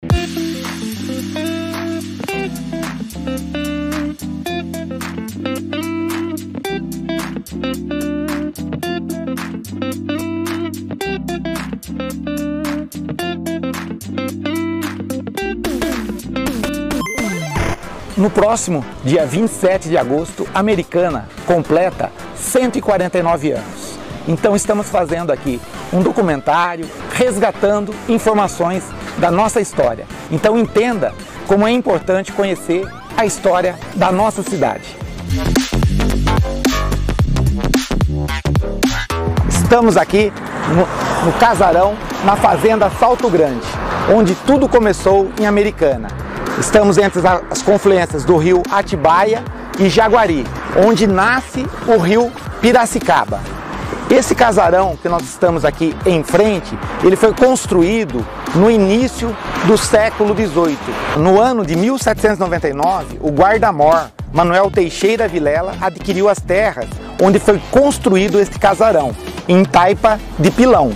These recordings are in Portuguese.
No próximo dia 27 de agosto, a Americana completa 149 anos. Então estamos fazendo aqui um documentário, resgatando informações da nossa história. Então entenda como é importante conhecer a história da nossa cidade. Estamos aqui no casarão, na fazenda Salto Grande, onde tudo começou em Americana. Estamos entre as confluências do rio Atibaia e Jaguari, onde nasce o rio Piracicaba. Esse casarão que nós estamos aqui em frente, ele foi construído no início do século XVIII. No ano de 1799, o guarda-mor Manuel Teixeira Vilela adquiriu as terras onde foi construído este casarão, em Taipa de Pilão.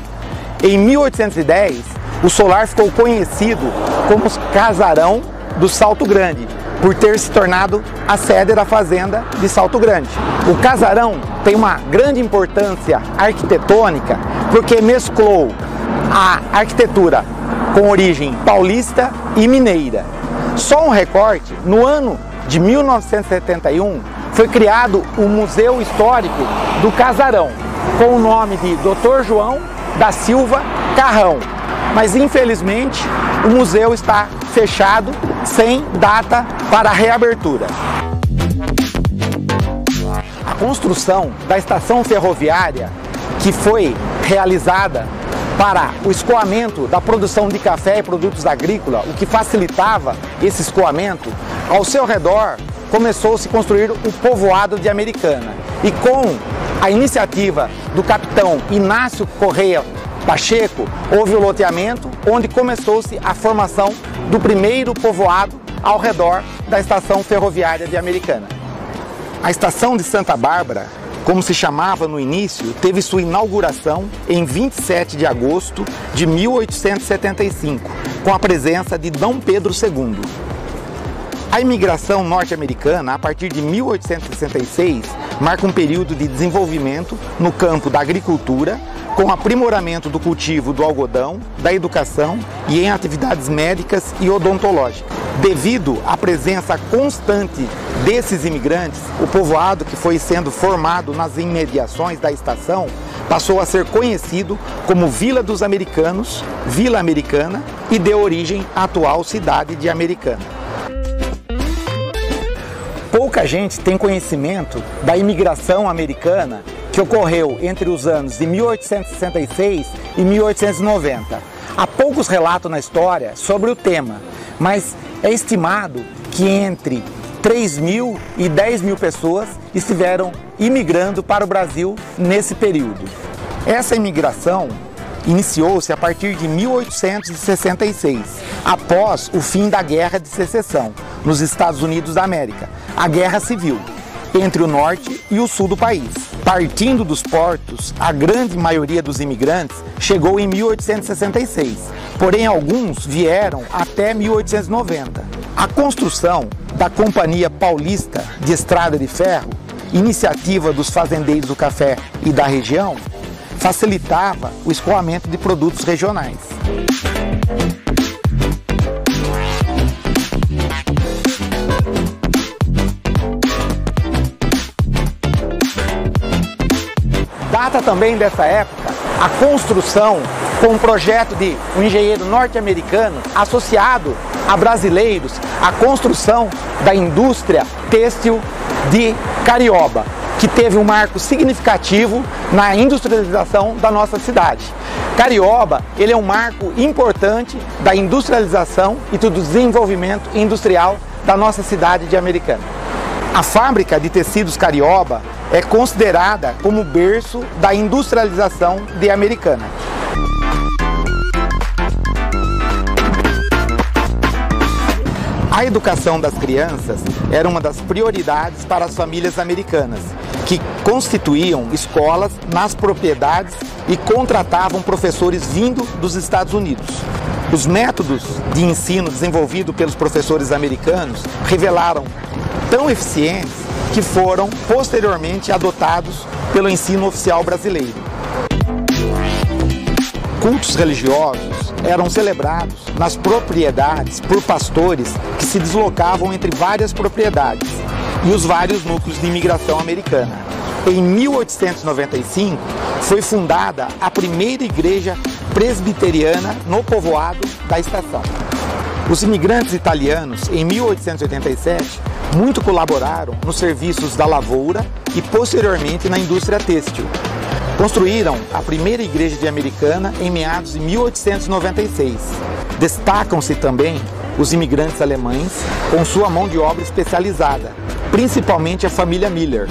Em 1810, o solar ficou conhecido como Casarão do Salto Grande, por ter se tornado a sede da fazenda de Salto Grande. O casarão tem uma grande importância arquitetônica porque mesclou a arquitetura com origem paulista e mineira. Só um recorte, no ano de 1971 foi criado o Museu Histórico do Casarão, com o nome de Dr. João da Silva Carrão. Mas infelizmente o museu está fechado, sem data para reabertura. A construção da estação ferroviária, que foi realizada para o escoamento da produção de café e produtos agrícolas, o que facilitava esse escoamento, ao seu redor começou a se construir o povoado de Americana. E com a iniciativa do capitão Inácio Correia Pacheco, houve o loteamento, onde começou-se a formação do primeiro povoado ao redor da estação ferroviária de Americana. A estação de Santa Bárbara, como se chamava no início, teve sua inauguração em 27 de agosto de 1875, com a presença de Dom Pedro II. A imigração norte-americana, a partir de 1866, marca um período de desenvolvimento no campo da agricultura, com aprimoramento do cultivo do algodão, da educação e em atividades médicas e odontológicas. Devido à presença constante desses imigrantes, o povoado que foi sendo formado nas imediações da estação passou a ser conhecido como Vila dos Americanos, Vila Americana, e deu origem à atual cidade de Americana. Pouca gente tem conhecimento da imigração americana que ocorreu entre os anos de 1866 e 1890. Há poucos relatos na história sobre o tema, mas é estimado que entre 3.000 e 10.000 pessoas estiveram imigrando para o Brasil nesse período. Essa imigração iniciou-se a partir de 1866, após o fim da Guerra de Secessão nos Estados Unidos da América, a Guerra Civil, entre o norte e o sul do país. Partindo dos portos, a grande maioria dos imigrantes chegou em 1866, porém alguns vieram até 1890. A construção da Companhia Paulista de Estrada de Ferro, iniciativa dos fazendeiros do café e da região, facilitava o escoamento de produtos regionais. Data também dessa época a construção com um projeto de um engenheiro norte-americano associado a brasileiros, a construção da indústria têxtil de Carioba, que teve um marco significativo na industrialização da nossa cidade. Carioba, ele é um marco importante da industrialização e do desenvolvimento industrial da nossa cidade de Americana. A fábrica de tecidos Carioba é considerada como o berço da industrialização de Americana. A educação das crianças era uma das prioridades para as famílias americanas, que constituíam escolas nas propriedades e contratavam professores vindo dos Estados Unidos. Os métodos de ensino desenvolvidos pelos professores americanos revelaram tão eficientes que foram posteriormente adotados pelo ensino oficial brasileiro. Cultos religiosos eram celebrados nas propriedades por pastores que se deslocavam entre várias propriedades e os vários núcleos de imigração americana. Em 1895, foi fundada a primeira igreja presbiteriana no povoado da estação. Os imigrantes italianos, em 1887, muito colaboraram nos serviços da lavoura e posteriormente na indústria têxtil. Construíram a primeira igreja de Americana em meados de 1896. Destacam-se também os imigrantes alemães com sua mão de obra especializada, principalmente a família Miller,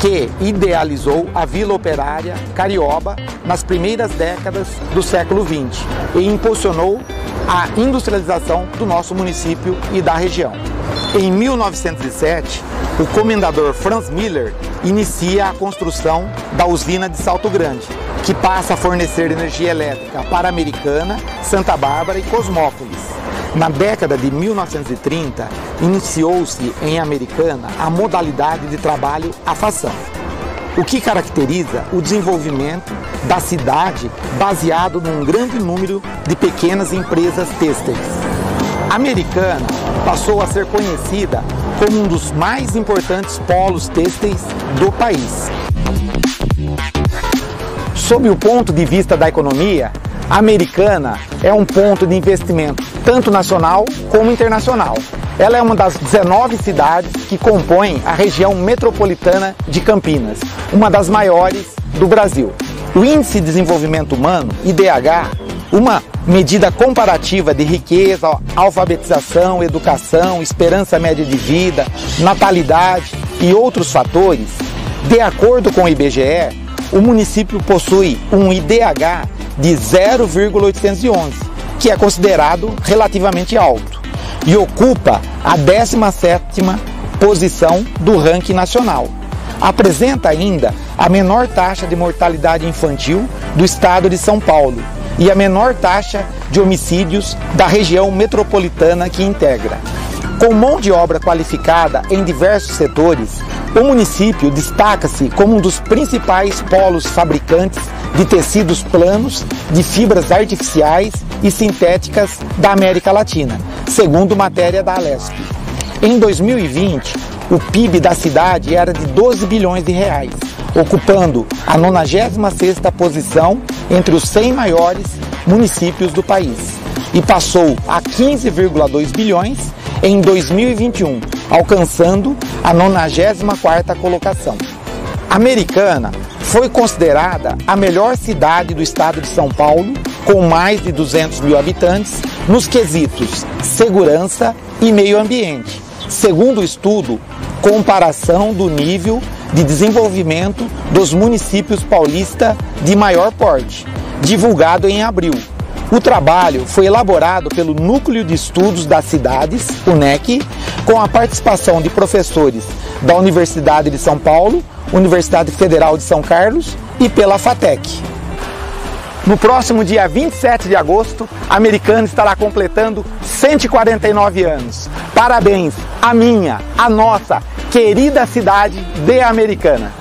que idealizou a Vila Operária Carioba nas primeiras décadas do século XX e impulsionou a industrialização do nosso município e da região. Em 1907, o comendador Franz Miller inicia a construção da usina de Salto Grande, que passa a fornecer energia elétrica para Americana, Santa Bárbara e Cosmópolis. Na década de 1930, iniciou-se em Americana a modalidade de trabalho à fação, o que caracteriza o desenvolvimento da cidade baseado num grande número de pequenas empresas têxteis. Americana passou a ser conhecida como um dos mais importantes polos têxteis do país. Sob o ponto de vista da economia, a Americana é um ponto de investimento tanto nacional como internacional. Ela é uma das 19 cidades que compõem a região metropolitana de Campinas, uma das maiores do Brasil. O Índice de Desenvolvimento Humano, IDH, uma medida comparativa de riqueza, alfabetização, educação, esperança média de vida, natalidade e outros fatores, de acordo com o IBGE, o município possui um IDH de 0,811, que é considerado relativamente alto, e ocupa a 17ª posição do ranking nacional. Apresenta ainda a menor taxa de mortalidade infantil do estado de São Paulo e a menor taxa de homicídios da região metropolitana que integra. Com mão de obra qualificada em diversos setores, o município destaca-se como um dos principais polos fabricantes de tecidos planos, de fibras artificiais e sintéticas da América Latina, segundo matéria da Alesp. Em 2020, o PIB da cidade era de 12 bilhões de reais, ocupando a 96ª posição entre os 100 maiores municípios do país, e passou a 15,2 bilhões em 2021, alcançando a 94ª colocação. Americana foi considerada a melhor cidade do estado de São Paulo, com mais de 200 mil habitantes, nos quesitos segurança e meio ambiente, segundo o estudo Comparação do Nível de Desenvolvimento dos Municípios Paulistas de Maior Porte, divulgado em abril. O trabalho foi elaborado pelo Núcleo de Estudos das Cidades, o NEC, com a participação de professores da Universidade de São Paulo, Universidade Federal de São Carlos e pela FATEC. No próximo dia 27 de agosto, a Americana estará completando 149 anos. Parabéns à minha, à nossa querida cidade de Americana.